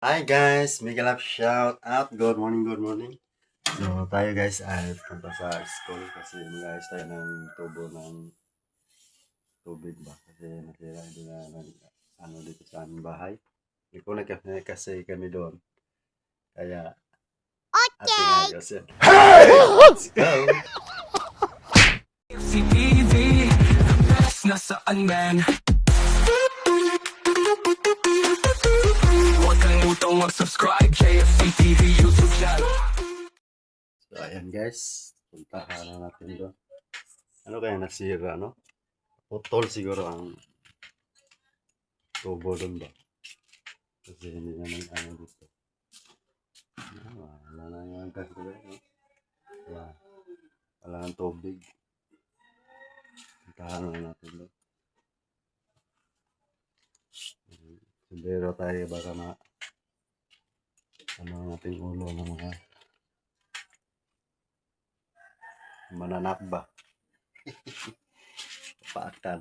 Hi guys, mega love shout out. Good morning, good morning. So tayo guys ay punta sa school kasi guys tayo ng tubo ng tubig ba kasi nasira din na ano dito sa aming bahay. Hindi ko kasi kami doon. Kaya ating ayos yan. Let's go! Si TV, the best nasaan man. Huwag kalimutang mag-subscribe, JFC TV YouTube channel. So ayan guys, puntahan na natin doon. Ano kaya nasira no? Putol siguro ang tubo doon ba? Kasi hindi naman ano dito. Wala na yung gas ko. No? Wala nang tubig. Puntahan na natin doon. Sundero tayo baka ano nating ulo ng mga mananap ba? Paatan.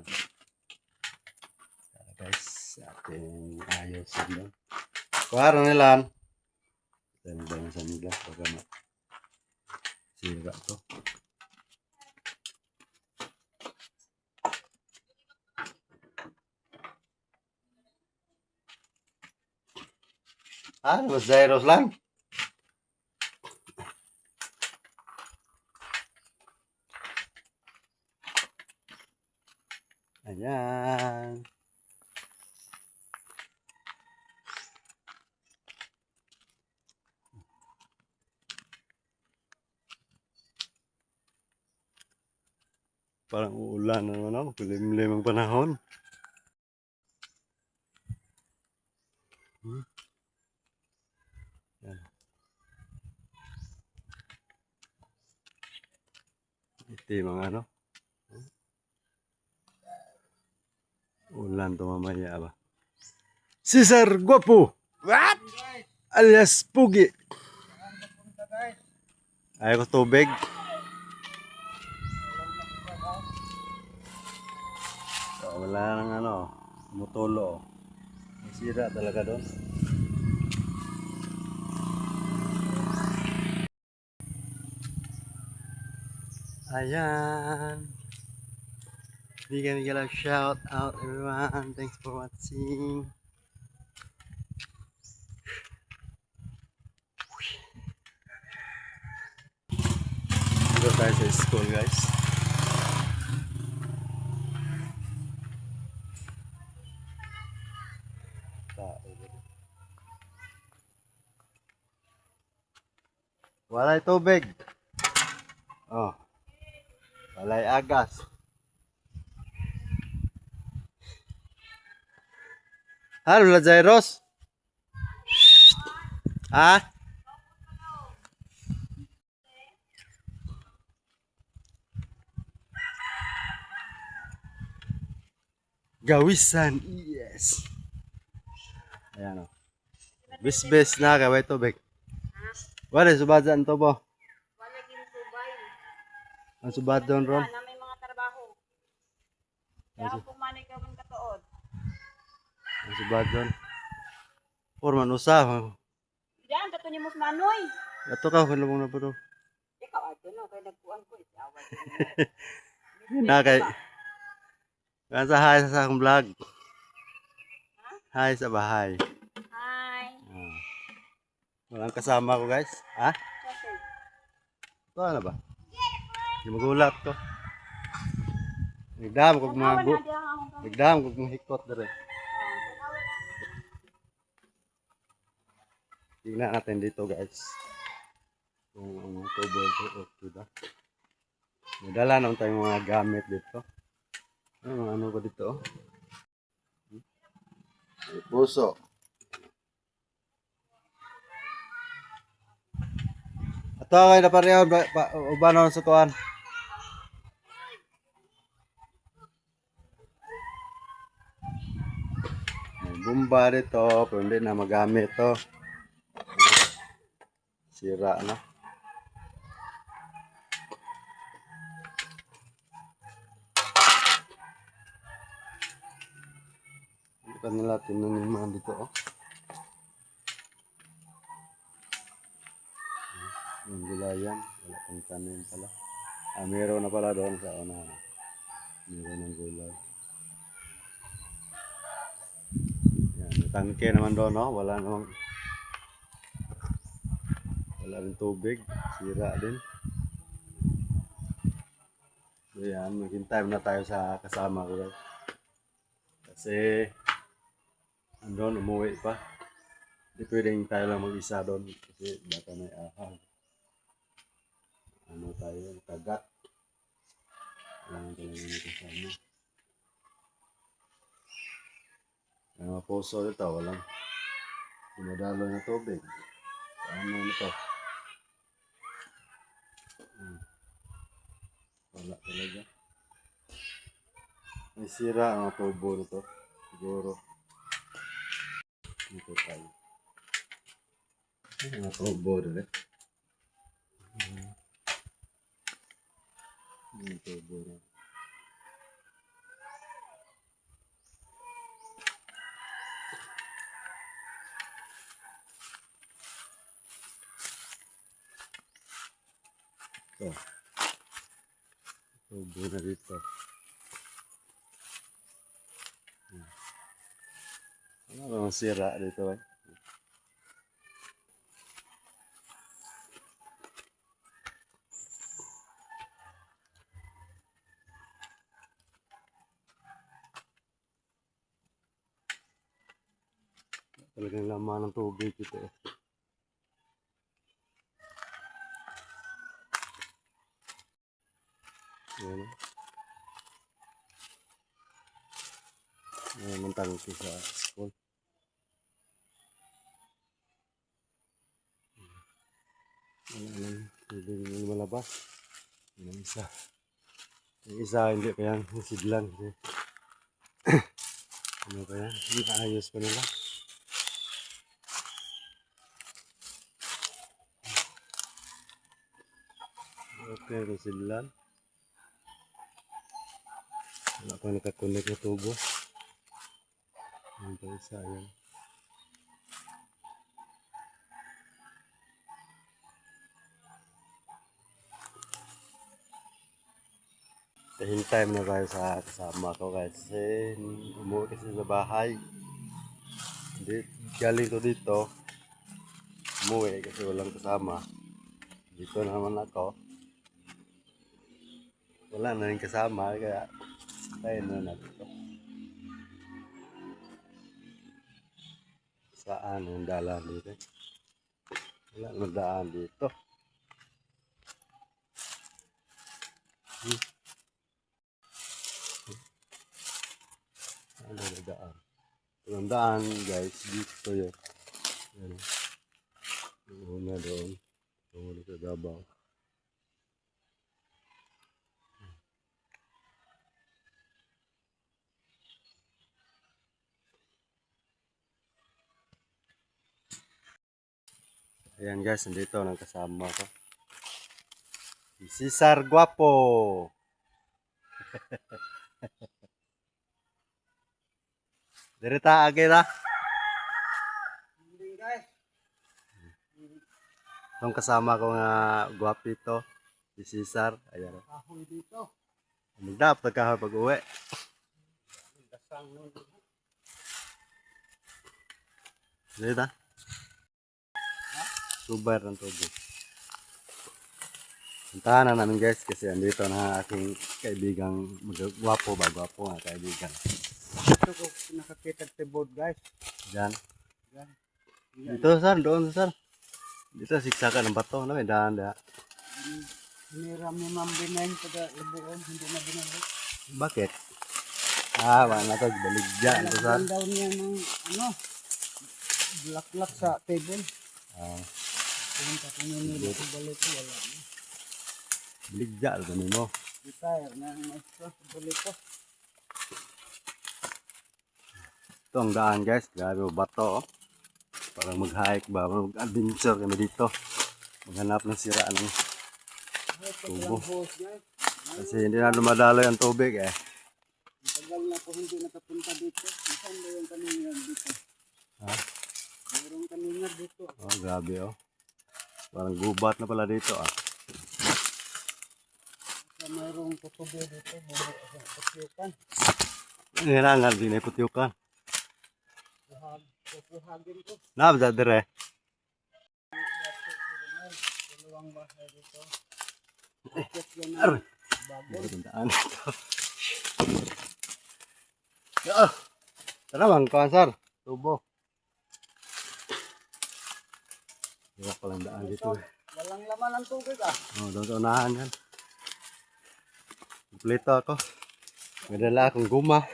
Guys, ating ayos doon. Kuhara nilan. Dami ba sa nila? Baka sira to. Mas Zairos lang. Ayan. Parang uulan na naman ako. Pilim-lim ang panahon. Yan. Ito yung mga ano. Ulan to mamaya ba? Cesar Guapo! What? Alias Pugi. Ayaw ko tubig. So, wala nang ano. Mutulo. Masira talaga doon. Ayan. Bigyan shout out everyone. Thanks for watching. Dito tayo sa school guys. Walay tubig. Oh. Walay agas. Halo la Jairos. Ah? Gawisan. Yes. Ayan o. Bis-bis na kaway tubig. Wala subadaan to po. Wala ginusubay. Ang subad doon ron. Na may mga trabaho. Kaya kung manay ka man katuod. Ang subad doon. Porman usah. Diyan, kato ni Mus Manoy. Ato ka kung lumong na po to. Ikaw, ato no, kaya nagpuan ko. Awal. Na kay. Kansa hi sa akong vlog. Hi sa bahay. Hi. Ah. Walang kasama ko guys. Ha? Kasi, Ito ano ba? Hindi magulat ko. Nagdam kog mga tanawan na diyan akong kami. nagdam kog mga hikot dere. Tingnan natin dito guys. Kung ang tubo ito okay ba. Nadala naman tayong mga gamit dito. Ano ko dito? May puso. Ato kayo na pareho uban na sa kuan. May bomba dito, pero hindi na magamit to. Sira na. Hindi pa nila tinaniman dito oh. Yung gulayan, wala pang tanim pala. Meron na pala doon sa una. Meron ng gulay. Yan, may tangke naman doon, no? Wala rin tubig. Sira din. So yan, maghintay na tayo sa kasama ko. Guys. Kasi, andun, umuwi pa. Hindi pwedeng tayo lang mag-isa doon. Kasi baka may ahal. Ano tayo, kagat. Ayan talaga yung kasama. Ang mga puso dito, walang dumadalo na tubig. Ano nito? Wala talaga. May sira ang mga tubo nito. Siguro. Dito tayo. Ang mga tubo nito. Ang tubo nito. Ito. Tubo na dito. Ano ang sira dito eh? Talagang laman ng tubig ito eh. Ayan. Ayan ang tangki sa school. Wala lang tubig yung malabas. Yung isa. Yung isa hindi pa yan. Nasidlan. Ano pa yan? Naayos pa nila. Okay, nasidlan. Wala pa nakakunik na tubo. Yan pa isa yan. Hintay na tayo sa kasama ko kasi umuwi kasi sa bahay. Hindi, galing ko dito. Umuwi kasi walang kasama. Dito naman ako. Wala na rin kasama kaya tayo na dito. Saan ang daan dito? Wala na daan dito. Ano na daan? Ang daan guys, dito yun. Yan. Yung una doon. Yung una sa Davao. Ayan guys, nandito ang kasama ko. Si Cesar Guapo. Dirita agi na. Itong kasama ko nga guwapito, si Cesar. Ayan. Kahoy dito. Magdap, nagkahoy pag uwi. Dasang nun. Dirita. Subar ng tubig. Puntahan na namin guys kasi andito na aking kaibigang gwapo ba? Gwapo nga kaibigan. Ito ko nakakita sa board guys. Diyan. Yan. Dito sir, doon sir. Dito siksakan ng bato na may daan da. Hiniram ni Ma'am Binain taga Ibuon, hindi na binalik. Bakit? Wala na to, baligya. Ito sir. Nagdan daw niya ng ano, black sa table. Pumunta ko nila sa balik ko, wala na. Baligya, ito mo. Retire na ang maestro sa balik ko. Ito ang daan guys, grabe bato oh. Parang mag-hike ba, mag-adventure kami dito. Maghanap ng sira ng tubo. Hose guys. Kasi hindi na dumadaloy ang tubig eh. Tagal na ako hindi nakapunta dito. Saan ba yung kanina dito? Ha? Mayroong kanina dito. Oh, grabe oh. Parang gubat na pala dito ah. Sa mayroong tutubo dito, bumuk sa kutyukan. Kailangan din ay putyukan. Pupuhagin ko. Nabda dire. Dalawang bahay dito. Bakit yan ang bago? Tandaan ito. Tara bang kansar. Tubo. Hirap palang daan dito eh. Walang laman ng tubig ah. Doon sa unahan yan. Kompleto ako. May dala akong guma.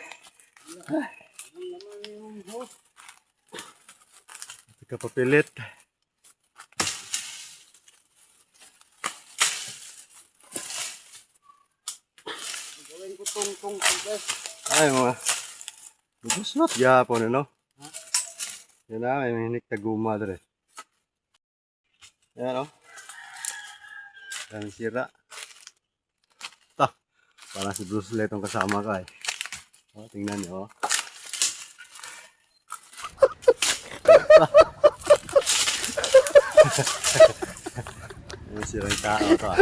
Walang laman yung hose. Ito ka papilit. Gawin ko tong guys. Ay mga. Buslot yapon ano. Yan na may hinik na guma dire. Yan o. Daming sira. Ta. Parang si Bruce Lee itong kasama ka eh. O, tingnan niyo o. Yung sirang tao to ah.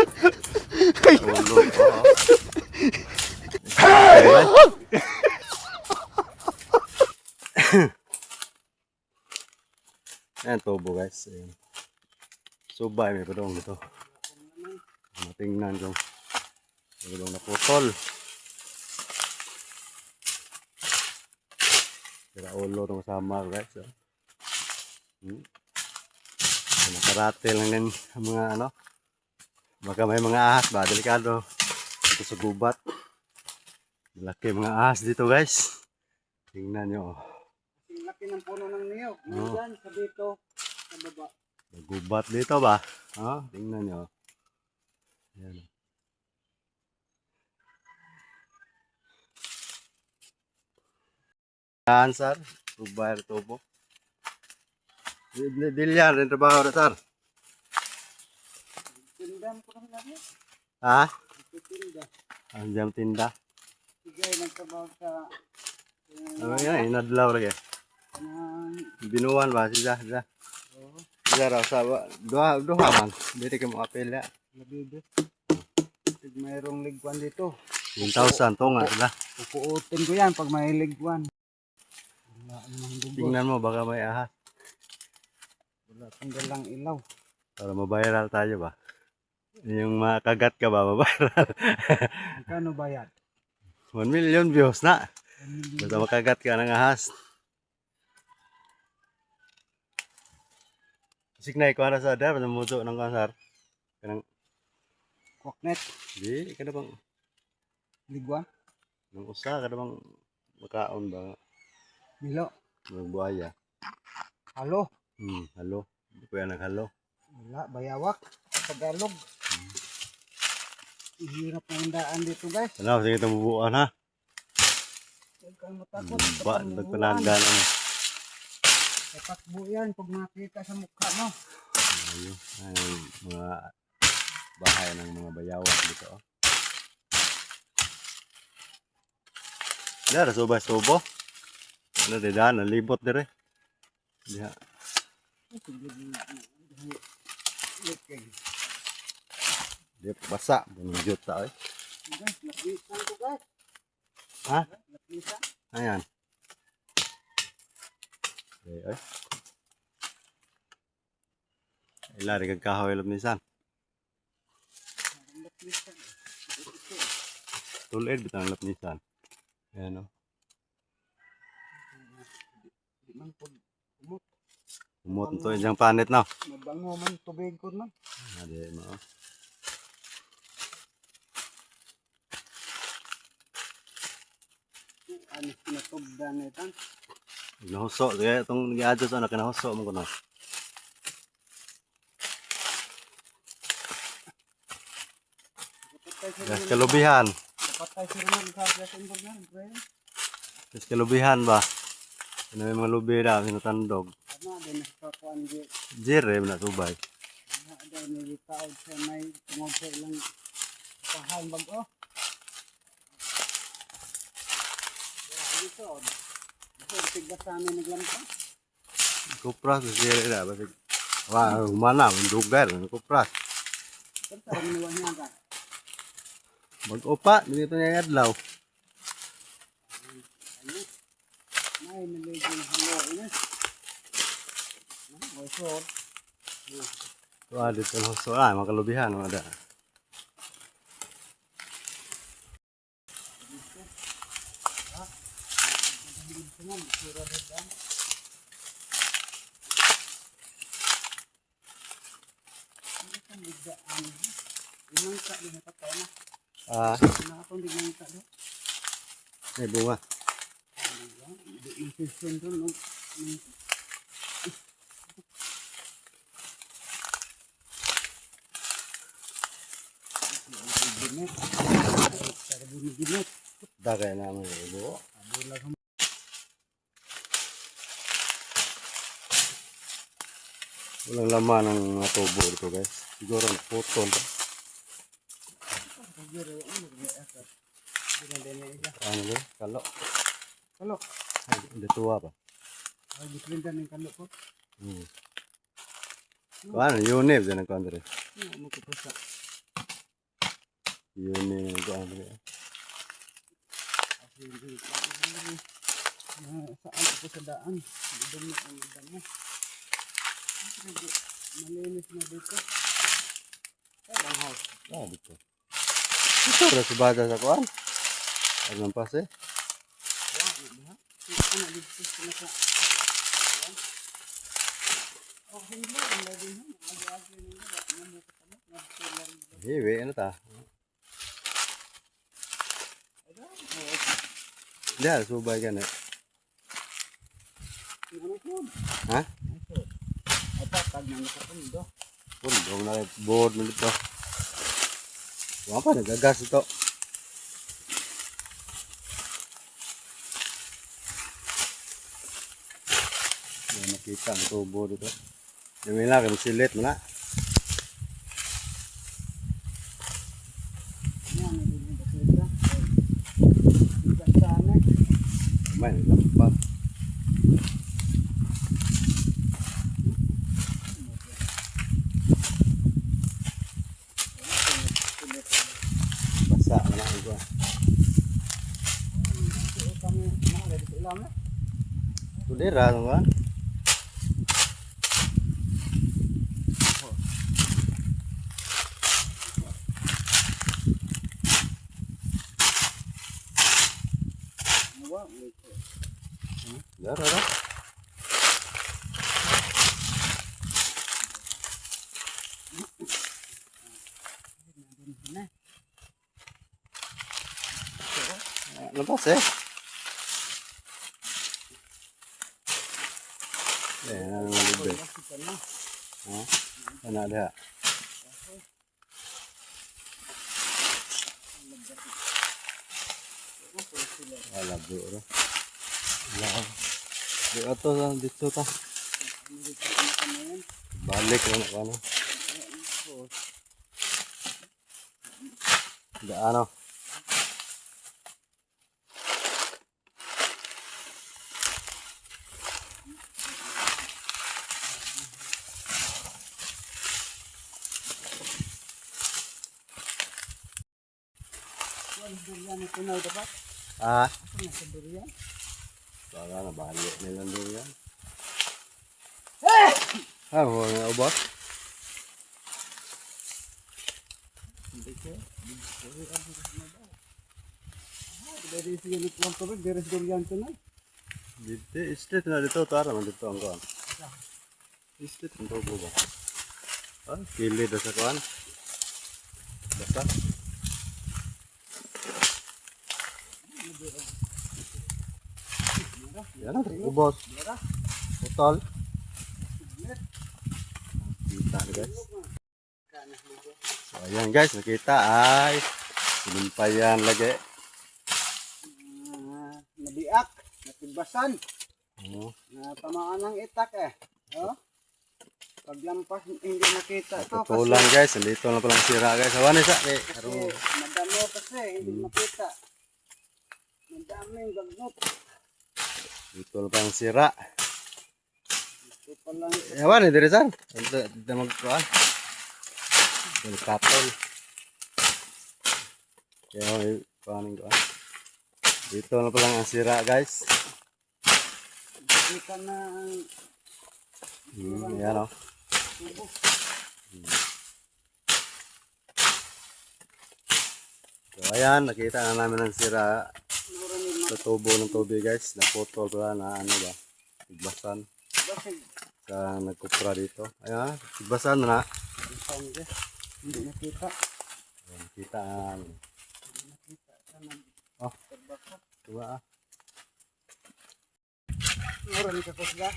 Tulog o. Ayan tubo guys. Ayan. Subay may padong ito. Matingnan kung padong naputol. Sira ulo ng kasama guys. Nakarate lang din ang mga ano. Baka may mga ahas ba? Delikado. Ito sa gubat. Malaki mga ahas dito guys. Tingnan nyo. Ang laki ng puno ng niyog. Oo. Nandyan sa dito. Sa baba. Gubat dito ba? Tingnan nyo. Ayan. Yan sir. Subay tubo. Dilyan rin trabaho na sir. Tindahan ko lang lagi. Ha? Tinda. Ang jam tinda. Sigay nagtrabaho sa Ano yan? Inadlaw lagi. kanang Binuan ba? Sida. oh, Sida raw sa duha man. Dito ka makapila. labido. Pag mayroong ligwan dito, 1,000 to nga sila. pupuutin ko yan pag may ligwan. Wala namang dugo. Tingnan mo baka may ahas. Wala pang dalang ilaw. Para mabayaral tayo ba? Yung makagat ka ba mabayaral? Magkano bayad? 1 million views na. Basta makagat ka ng ahas. Signay ko na sa dar, namuso ng kansar. Kanang Kwaknet, di kada bang ligwan, nang usa kada bang makaon ba milo, ng buaya. halo, Halo. Hindi ko yan naghalo. wala, bayawak, Tagalog. Hirap ng daan dito guys. Ano, sige itong bubuan ha. Huwag kang matakot. Ba, nagpanagan ano. Tatakbo yan pag makita sa mukha mo. Ayun, ay mga bahay ng mga bayawak dito. Oh. Dara subo. Ano dida, nalibot dire. Diha. Di basa, bunjut ta oy. Guys, lapisan ko guys. Ha? Lapisan. Ayan. Okay, oy. Ilari kag kahoy lab nisan. Lapisan. Tulid bitang lab nisan. Ayan oh. Di man po umot. Umot to yung panit na. Mabango man tubig ko man. Ade mo. Ano sinatubdan na itan. Nahuso, kaya itong giadto sa kinahuso mo kuno. Gas kalubihan. Kapatay si Ronald sa Plaza Imbornan. Gas kalubihan ba? Ano may mga lubi na, sinutandog. Ano, din nakakuan di. Jere na subay. Ano, din nagitaod sa may tungod sa ilang pahan bago. Dito, dito, tigbat sa amin naglampa. Kupra sa jere na. Basig Wah, mana mendugar, kupras. Kanta minuwa niya ka. Mag-upa, dito niya adlaw. May naligin halo ina. Oh, so. Wah, dito na so makalubihan ada. Inang ka din patay na. Ah, Na akong dignan ka do. may bunga. Di infection doon no. Binit. Cara binit. Dagay na mo ibo. Walang laman ng mga tubo dito guys. Siguro naputol. Ano ba? Kalo. Kalo. Ay, hindi tuwa pa. Ay diplintan ng kalo ko. Kuan, yunib din ang kuan dere. Mo ko pasa. Yunib ang kuan dere. Saan ko sa daan? Dumi ang damo. Malinis na dito. Ang house. Ah, dito. Ito ra subada sa kuan. Ang pase. Ano dito sa naka. Oh, hindi ang lagi na. Agi-agi nila. Ano ko tama? Nagtulang. Hiwi ano ta? Dia subay kan. Ano ko? Ha? Apa tag na nakapundo? Pun dong na board mo dito. Wa pa nagagas ito. Yan nakita ang tubo dito. Yung ila kan silit mo na. Yan din yung bakita. Diyan sana. May lampa. Basa na lang ito. Kami mga dito ilam na. Tudera ano ba? Nawa. Dara ra. Lepas eh. Ano libet. Ha? Ano ada? Wala bro. Wala. Di ato lang dito ta. Balik na ako ano. Ano? Durian ito na dapat. Ah, Ano sa durian? baka na balik nilang doon yan. Ah, mga ubos. Dari sini ni tuan tu dari durian tu na. Dito, street na dito. Tara man dito ang kuhan. Street ang tubo ba? Ah, kilid na sa kuhan. Basta. Yan ang ubos. Putol. Kita guys. So ayan guys, nakita ay sinumpayan lagi. Nabiak, natibasan, Oh, tamaan ng itak eh. Oh. Paglampas hindi nakita to putulan guys, dito na palang sira guys. Awan isa eh. kasi madamo kasi hindi makita. Madaming gagnot. Dito na palang sira. Ito pa lang. Ewan ni dire sir. Ito magkuan. Ito kapol. Kaya may kuanin ko. Dito na pa lang ang sira guys. Kita na ang Ayan o. tubo. So ayan, nakita na namin ang sira Mura ni sa tubo ng tubig guys. Naputol pala na ano ba. Igbasan. Basig. Sa nagkupra dito. Ayan, igbasan na na. Isang gas. Hindi nakita. Ayan, kita ang Hindi nakita. Sana oh, pagbakot. diba ah. Mura ni kakusga.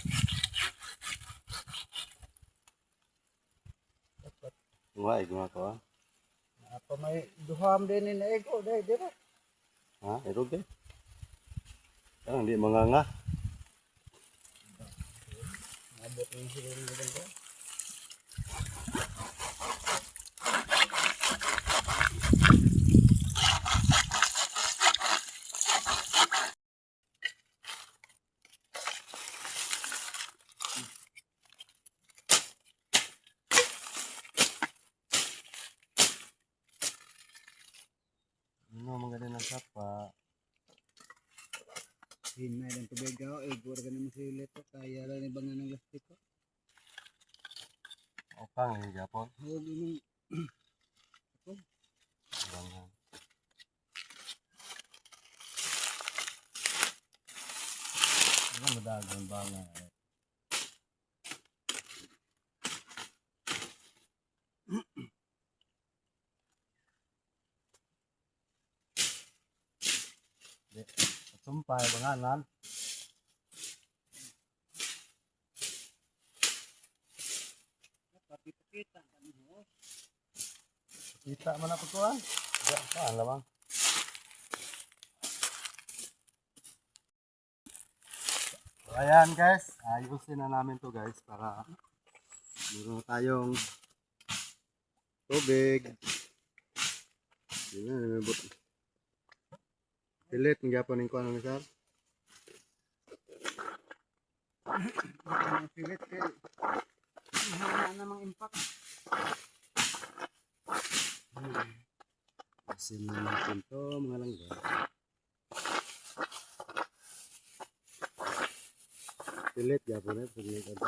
Wala, igma ko ah. Apa may duham din ni ego dai dire. Ha, erog eh. Parang di manganga. Abot ni sila ni dito. Ano mga ganun ang sapa. Hinay dan tubig ko ego ra ganin silit ko kaya ra ni bangan ng plastic ko. Opang yung Japon. Huwag nung Bangan. Ano madagang bangan eh. Sumpay banganan. papipakita kami ho. Kita man ako kuan. Ya, saan lamang. So, ayan guys, ayusin na namin to guys para meron na tayong tubig. Yun na, namibot. Pilit, ng Japon yung kuan ni sir. Ang silit kay mahal na namang impact. Asin na natin to mga langga. Pilit, Japon eh. Pilit ito.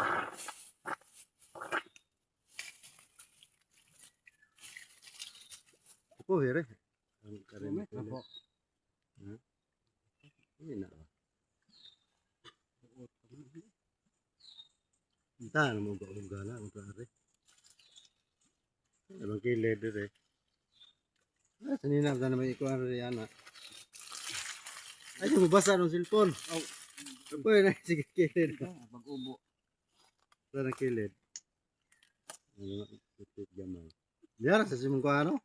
Ako, here. Ang karin na pilit. Ini na ba? Kita na mo ba na ang pare. Abang kilid dire. Ah, sanina na naman ikuan ri ana. Ay, mabasa ng cellphone. Oh. Apoy na sige kilid. Pag-ubo. Sa na kilid. Ano ito gamay. Diara sa simong ko ano?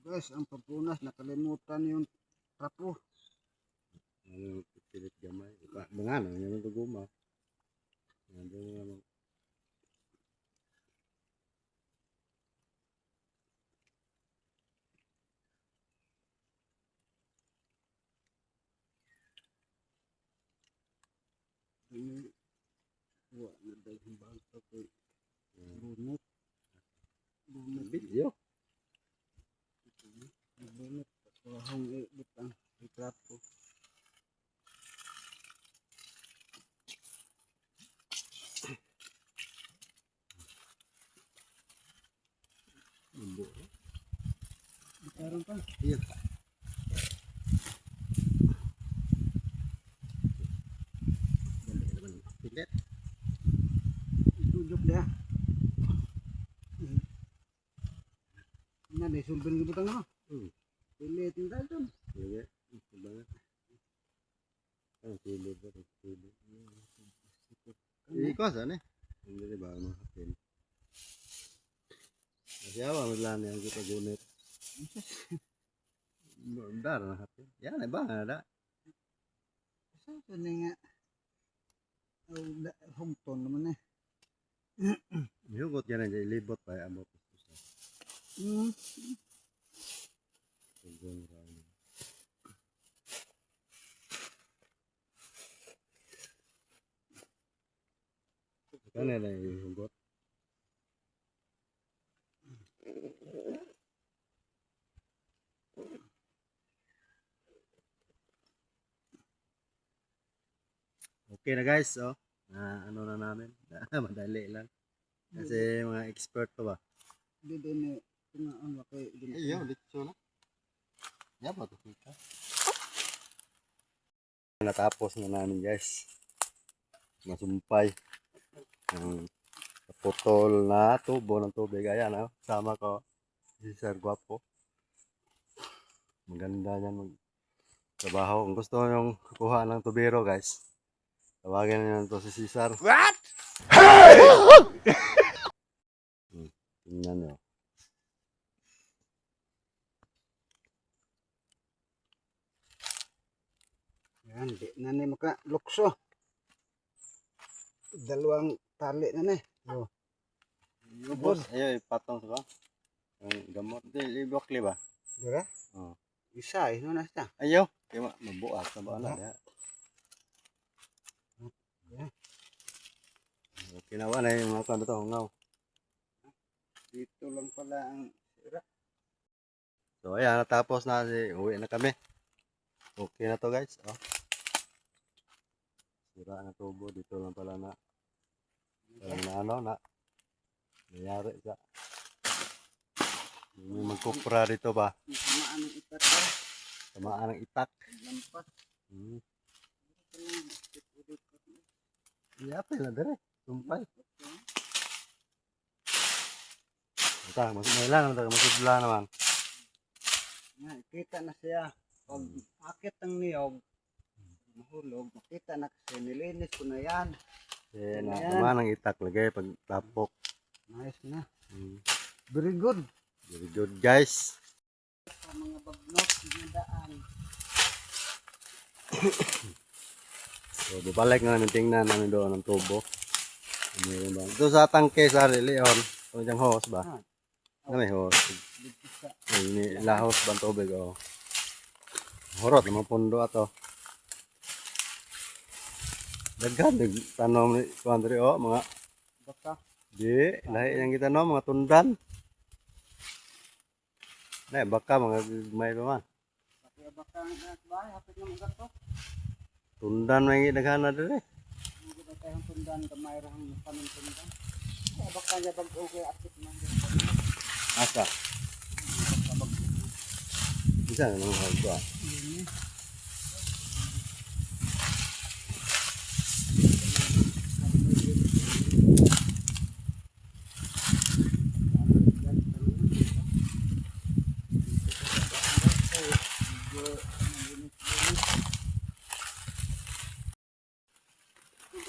Guys, ang pagpunas nakalimutan yung trapo. Ano kilid gamay. Mga ano, yung guma. Ano naman. Ini wah na daghang bangka ko. Bunot. Bunot. Video. Bunot. Wahong butang ang trapo. Umbo. Karon pa. Iya. Pilit. Tujuk dia. Nah, deh sulban ke butang no. Pilih tinggal tuh. Iya. Banget. Ah, kilid ba? Kilid. Ikaw saan eh? Hindi ba ano hapin? Siyawa madlan yang kita gunit. Dar na hapin. Yan ay ba ada? Sa to nga. Homton naman eh. Hugot yan ay libot pa amot. Tugong rami. Kani na yung hugot. Okay na guys, oh. Ano na namin. Madali lang. Kasi mga expert to ba? Di din kung ano kay Ayaw, litso na. Yan ba ito? Natapos na namin guys. Masumpay. Ang putol na tubo ng tubig. Ayan, oh. Sama ko. Si Sir Guapo. Maganda yan magtrabaho. Kung gusto nyo kukuha ng tubero guys, tawagin nyo to si Cesar. What? Tingnan nyo. yan, di na ni maka lukso. Dalawang tali na ni. Oh. Boss, ayaw ipatong sa ba? Yung gamot. Di, ibokli ba? Dira? Oo. Isa, ino na siya. Ayaw. Kaya mabuhat na ba na? Kinawa na yung mga kando to, hungaw. Dito lang pala ang sira. So ayan, natapos na uwi na kami. Okay na to guys. Oh. Sira na tubo. Dito lang pala na. Parang na ano na. Nangyari sa. May magkupra dito ba? Tamaan ng itak ko. Tamaan ng itak. Lampas. Iyapay na dire. Sumpay. Ito, may lang. Masudla naman. Nga, kita na siya. Pag akit ng niyog, mahulog, makita na kasi nilinis ko na yan. Kaya na, tamaan ng itak lagay pag tapok. Nice na. Very good. Very good guys. Sa mga bagnot, na daan. So, bubalik na namin tingnan namin doon ng tubo. Meron ba? Ito sa tangke sa Leon. Ito diyang hose ba? Ano may hose? Lahos ba ang tubig? Oh. Horot naman pundo ato. Daghan, tanom ni Kuandre. Oh, mga Baka, di, lahi yang kita no, mga tundan. Nah, baka mga may pa man. baka ang bahay, hapit ng mga to. Tundan may daghan na dire. Hindi ba tayong tundan, kamay rahang panong tundan. Baka niya bag-okay akit man. Asa? Bisa na mga hagwa.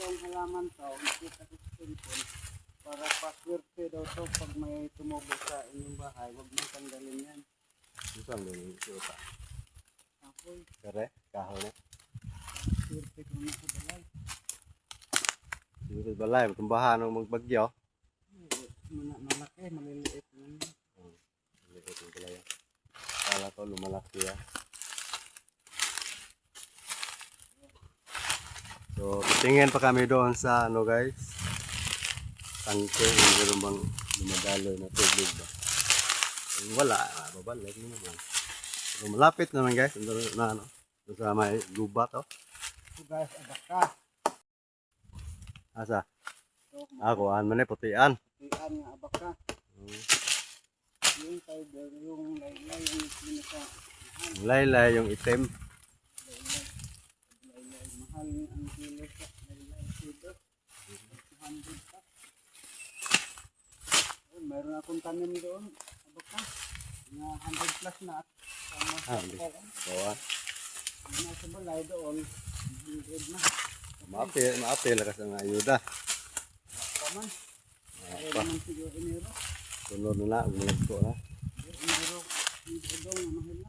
Ang halaman to, nakita ko sa cellphone, para paswerte daw to pag may tumubo sa inyong bahay, huwag mong tanggalin yan. Bisa mo yung siota. Apoy, Kare, kahoy na. swerte ko na sa balay. Dito balay, tumbahan ng magbagyo. Malaki, maliliit lang. Ito yung balay. Kala ko lumalaki ya. So, tingin pa kami doon sa ano guys. Tangke, yung meron bang dumadaloy na tubig ba? Kung wala, babalik mo naman. So, malapit naman guys, na ano, doon sa may gubat oh. So guys, abaka. Asa? So, Ako, man eh, putian. matian nga abaka. Yung fiber, yung laylay, yung pinaka Laylay yung itim. laylay. Mahal ang kilo sa laylay. Fiber. 200 pa. Oh, meron akong tanim doon. Abaka. Nga 100 plus na at sama sa Hindi. kawan. Bawa. Nasa balay doon, 100 na. Maapil ka sa mga ayuda. Paman. Kaya Pa, naman siguro Enero. sunod na, umunod ko na. Enero. Enero ang mahal na.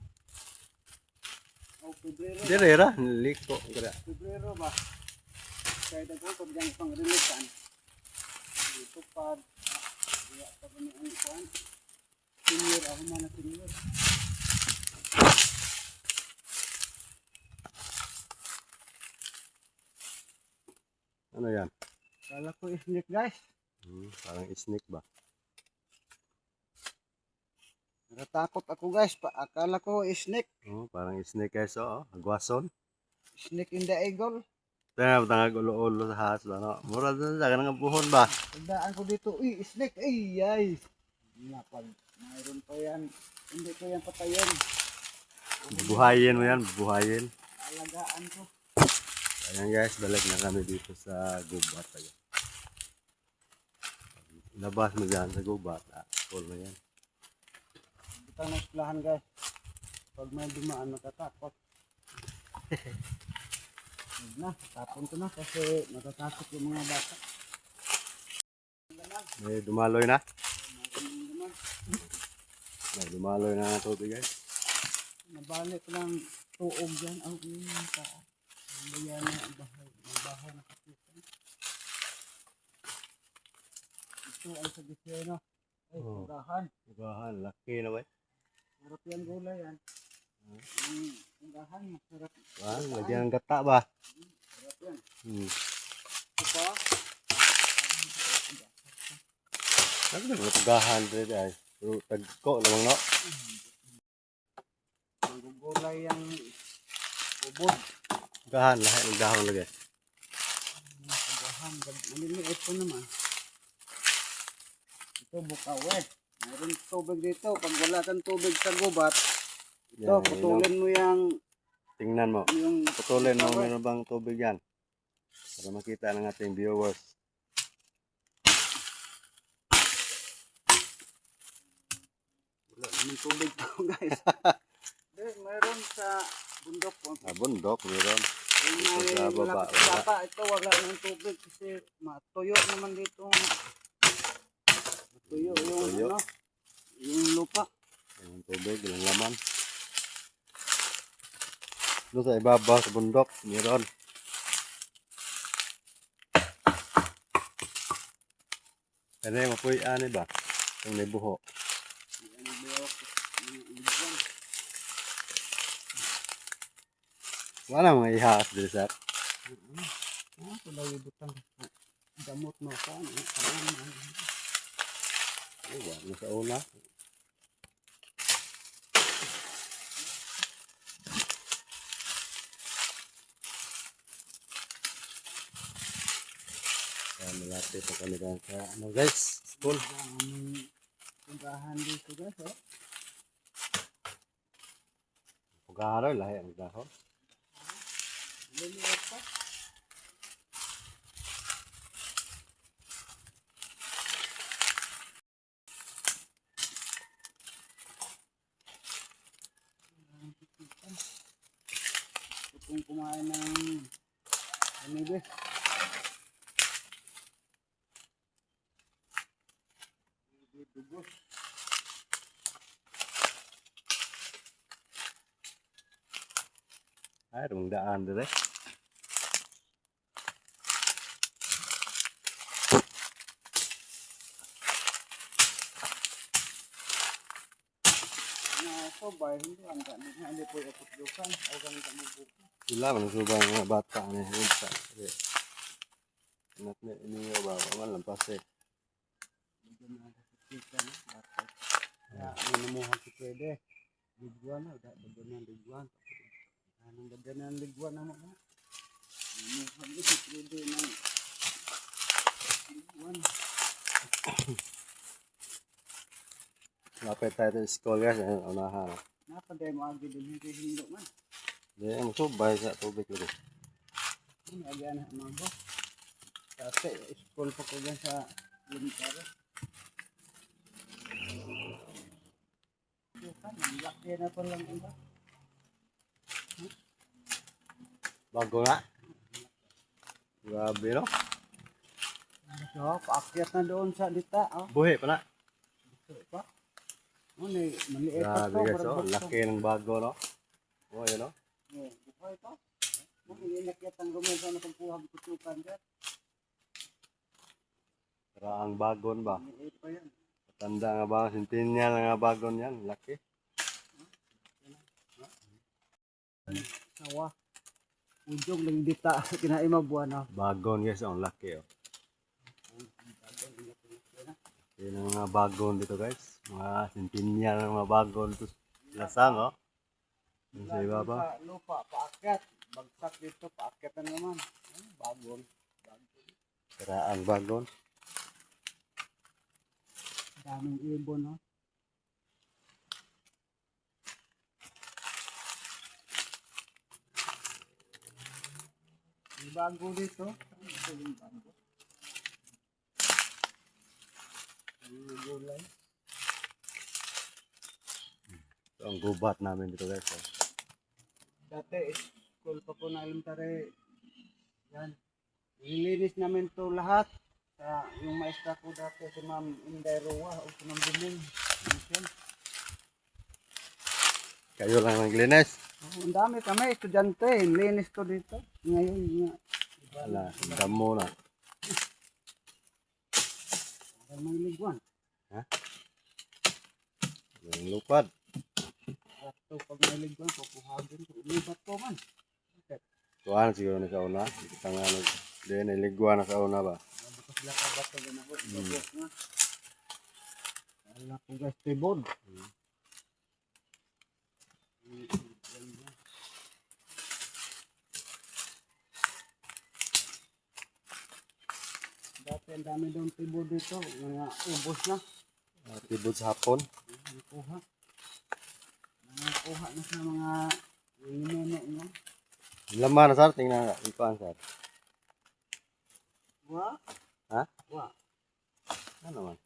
O Pebrero. Direra, liko. Pebrero ba? Kaya dagko pag dyan pang rilisan. Ito pa. Kaya pa ba niya ang kuhan? Senior, ako man na senior. Ano yan? Kala ko snake guys. Parang snake ba? Natatakot ako guys. Akala ko snake. Parang snake guys, agwason. Snake in the eagle. Tengah tangag ulo-ulo sa has ba, no? Mura doon sa kanang buhon ba? Tandaan ko dito. Uy, snake. Ay, ay. Napag. Mayroon pa yan. Hindi ko yan patayin. Buhayin mo yan, buhayin. Alagaan ko. Ayan guys, balik na kami dito sa gubat. Ayan. Labas mo dyan sa gubat. Cool na yan. Kita na esplahan guys. Pag may dumaan, matatakot. Huwag na, tapon ko na kasi matatakot yung mga bata. May dumaloy na. Magaling naman. May dumaloy na ang tubig guys. Nabalik ko lang tuog dyan. Ang inang ka. Ang bayan na ang bahay. Ang bahay na kapitan. Ito ang sagiseno. Ay, Oh. turahan. Ugahan, laki na ba? Sarap yan gulay yan. Ang turahan, masarap. Lagyan ng gata ba? Sarap yan. Ito Ito, Sabi na mga ugahan dito ay. Pero tagko lamang no? ang gulay yung ubod. Ugahan, lahat ng dahon lagi. Turahan, maliliit po naman. Ito, bukawe. Mayroon tubig dito. Pag wala kang tubig sa gubat, ito, Yan, putulin mo Tingnan mo. yung Putulin mo, bukawe. meron bang tubig yan? Para makita ng ating viewers. Wala naman tubig to guys. Mayroon sa bundok po. Bundok, meron. Yung Ito may sa baba, malapit sa sapa, ito wala nang tubig kasi matuyo naman dito. Matuyo yung Matuyo. ano, yung lupa. Yung tubig, yung laman. Doon sa ibabaw, sa bundok, meron. Kaya yung mapuy ani ba? Yung may buho. Ano ba yung ibon? Wala mga ihas dito, sir. Ito daw yung butang. Damot mo ka. Ano? Ay, wala sa una. Kaya malapit na kami dyan sa ano guys, school. Ang tindahan dito guys. Oh. Pagkakaroy, lahi ang dahon. Liliit pa. Ito pong kumain ng anibes. Dubos. Ay, rumang daan dito eh. Na so bay hindi ang dami na hindi po ikot dukan o ganun ka mo buko. Sila, manusubang mga bata ni Hinta. Anak na iniyo ba? Waman lampas eh. Medyo na kita na dapat. Ya, ano mo ha si pwede. Liguan na, bagyan ng liguan. Anong bagyan ng liguan na mo? Ano ha si pwede na liguan. Lapit tayo sa school guys, ayun, unahan. Napaday mo agi din hindi hindo man. Di, musubay sa tubig ulit. Ano agi na mga bo. Kasi school pa ko dyan sa Limitaro. Dukan, laki na pa lang iba. Bago nga. Grabe no? So, paakyat na doon sa dita. Oh. Buhi pa na. So, pa. Ano eh, maliit pa Grabe to. guys, barang bukso. laki ng bago no? Oh, yun no? Oh, buhay to. Ano yung inakyat ang rumesa na pagpuhag kutukan dyan. Pero ang bagon ba? Maliit pa yan. Tanda nga ba? Sintinyal nga bagon yan. Laki. Sawa. Ujog lang dita. Kinaima buwan na. Bagon guys, ang laki oh. Yan ang mga bagon dito guys. Mga sentinel ng mga bagon dito. Lasang oh. Yung sa iba ba? Sa lupa, paakyat. Bagsak dito, paakyat na naman. Bagon. Karaang bagon. Daming ibon, no? May bago dito. Ito yung bago. May gulay. Ito ang gubat namin dito guys. Oh. Dati, school pa po na elementary. Yan. Nilinis namin to lahat. Yung maestra ko dati, si Ma'am Inday Roa, o si Ma'am Bumong. Kayo lang naglinis. Ang dami kami, estudyante. Linis ko dito. Ngayon, nga. Wala, damo na. Parang may liguan. Yung lupad. At ito, pag may liguan, kukuhagin ko. Ulibat ko man. Tuwan siguro na sa una. Kita nga din niligwa na sa una ba. Hindi ko sila kabato din ako. Ibabok nga. Wala ko guys, tibod. Dati ang dami doon tibod dito. Mga ubos na. Tibod sa hapon. Nakuha. Nakuha na sa mga ninuno nyo. Laman na sir, tingnan nga. Ikuan sir. Wa? Ha? Wa. Ano man?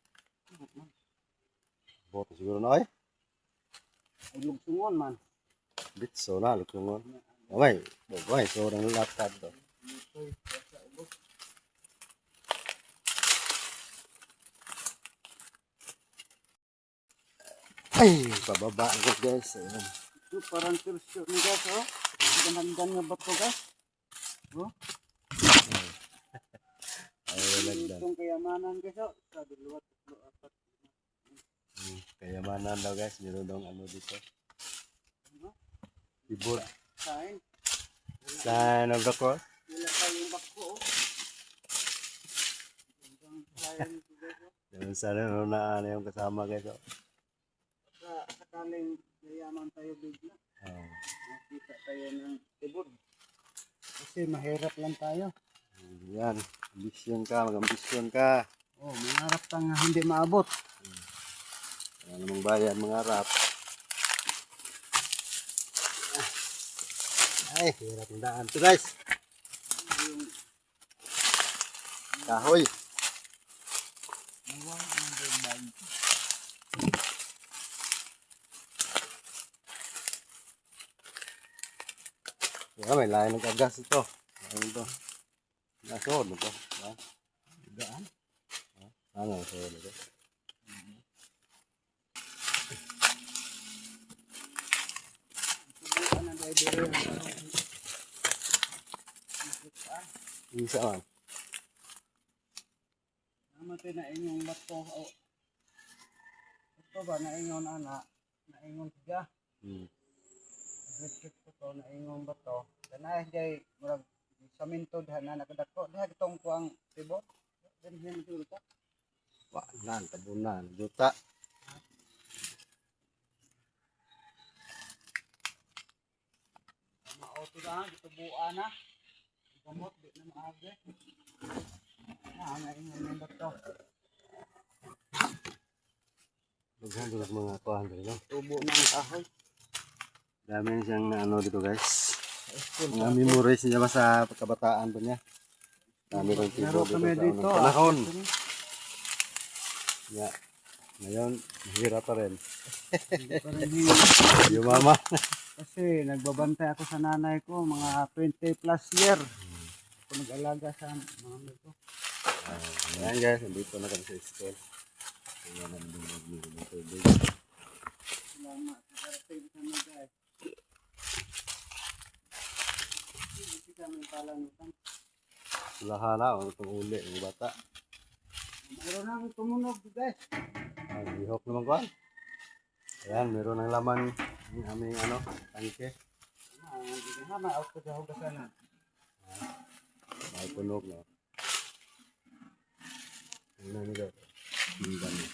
Boto siguro na ay. Ay lugsungon man. Bitso na, lukungon. Amay, bogay, so orang latad to. Ay, pababa ako guys. Ayan. Ito parang tirsyo ni guys, oh. Gandan nga ba ito guys? Oh. Ay, lagdan. Itong kayamanan guys, oh. Sa dalawa, tatlo, apat. Kayamanan daw guys, meron daw ano dito. Tibod. Kain. Sign of the cross. Wala tayong bako, oh. Kain ito guys, oh. Yan sana na yung kasama guys. Oh. Sakaling yayaman tayo bigla. Oh. Nakita tayo ng tibod. Kasi mahirap lang tayo. Yan, ambisyon ka, mag-ambisyon ka. Oh, mangarap ka nga hindi maabot. Wala namang bayan, mangarap. Ay, hirap ng daan to guys. Kahoy. Nawang ang bag. Kaya may lain ng kagas ito. Ano ito? Nasod mo ito. Ha? Gaan. Ano, nasod ito? Subukan na dahil dito. Isa man. Namatay na inyong bato. Oh. Ito ba na ingon anak? Na ingon siya. Electric ko to na ingon bato. Kanay jay murag saminto diha na nakadako diha kitong kuang tibok. Dinhin dito ta. Waanan, tabunan, juta. Maoto na gitubuan na. Gamot di na maagi. Na ingon ng bato. Daghan dito sa mga kuhan dito. Tubo ng kahoy. Dami na siyang ano dito guys. School Mga memories niya ba sa pagkabataan pa niya. Dami ng tibo Laro kami dito dito. sa unang panahon. Yeah. Ngayon, mahirap pa rin. Yung mama. Kasi nagbabantay ako sa nanay ko mga 20 plus year. Ako nag-alaga sa mami ko. Ayan guys, nandito na kami sa school. Ayan, nandito na tubig. Salamat. Karating sa mga guys. Hindi kami palanutan. Sulahala, ano itong uli, ng bata. Meron na akong tumunog guys. Bihok naman ko. Ayan, meron ng laman yung aming ano, tangke. Hindi na may out ko sa hugasan na. May punog na. Ano nito? Tingnan mo.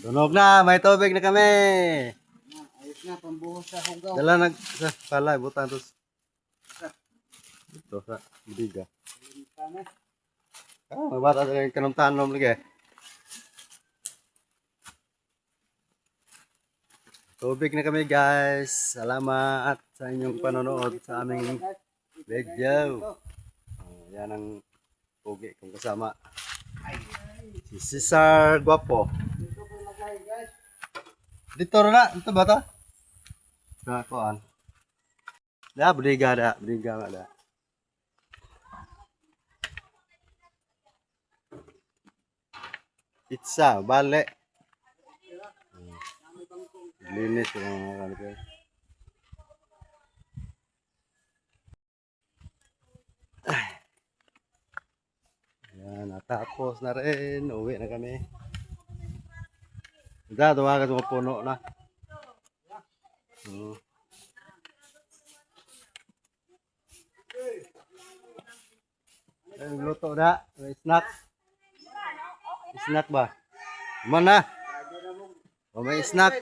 Tunog na, may tubig na kami. Ayos na, pambuhos sa hugaw. Dala nag sa palay butan tos. Ito sa biga. Tama. May bata sa kanong-tanom lagi. Tubig na kami guys. Salamat sa inyong panonood sa aming video. Yan ang pugi kong kasama. Si Cesar Guapo. Dito ko lagay guys. Dito na, dito ba ito? Sa kuan. Da, brigada nga da. Pizza, bale. Linis yung mga kanito. Yan, natapos na rin. Uwi na kami. Da, tumakas mga puno na. Ay, luto na. May snack. Snack ba? Mana? O may snack.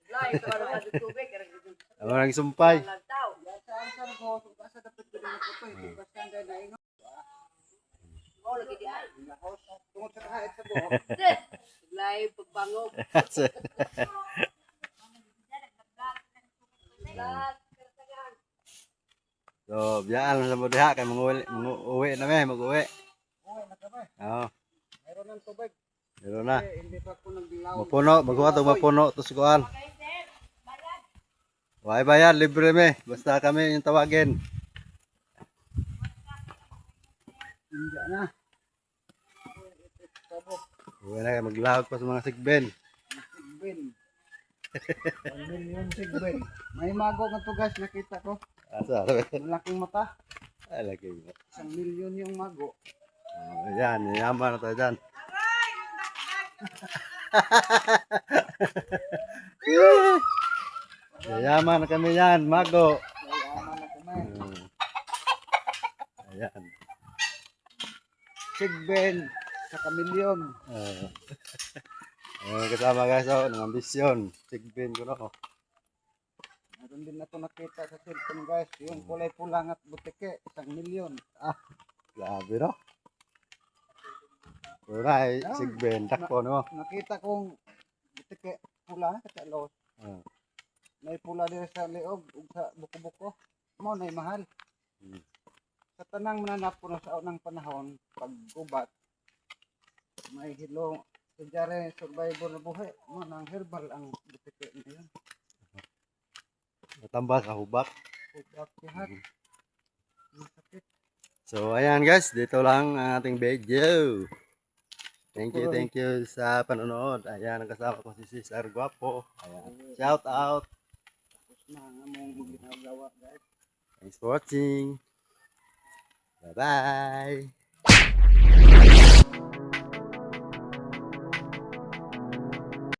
Lai, para sa tubig. Ang sumpay. Lantaw. Saan ko sa dapat ko na ko ito. Basta nga na ino. Oh, lagi di ay. Tungod sa kahit sa buhok. Lai, pagpangog. So, biyaan sa mo diha kay uwi na may mag-uwi. Uy, nakabay. Oo. Mayroon ng tubig. Meron na. Hindi pa ko naglaw. Mapuno, magawa to mapuno to sukuan. Why bayad, libre me. Basta kami yung tawagin. Hindi na. Uwi na kayo, maglahog pa sa mga sigben. Sigben. 1 million sigben. May mago nga to guys, nakita ko. Asa? Malaking mata. Ay, lagi mo. 1 million yung mago. Yan, yaman na tayo dyan. Yaman na kami yan, mago. Yaman na kamay. Ayan. Sigben. Sa kamilyon. Ayan, kasama guys, oh, ng ambisyon. Sigbin ko na, oh. Meron din na ito nakita sa cellphone guys. Yung kulay pula at butike. 1 million. Grabe, no? Pero na, ay, sigbin. Takpo, no? Nakita kong butike pula sa los. Ah. May pula din sa liog ug sa buko-buko. Mo na mahal. Sa tanang mananap ko na sa unang panahon pag gubat may hilo kunyari survivor na buhay mo nang herbal ang butike niya. Natambal sa hubak. Gubat lahat. Masakit. So, ayan guys, dito lang ang ating video. Thank you sa panonood. Ayan, ang kasama ko si Cesar Guapo. Ayan, shout out. Tapos na ang among ginagawa guys. Thanks for watching. Bye-bye.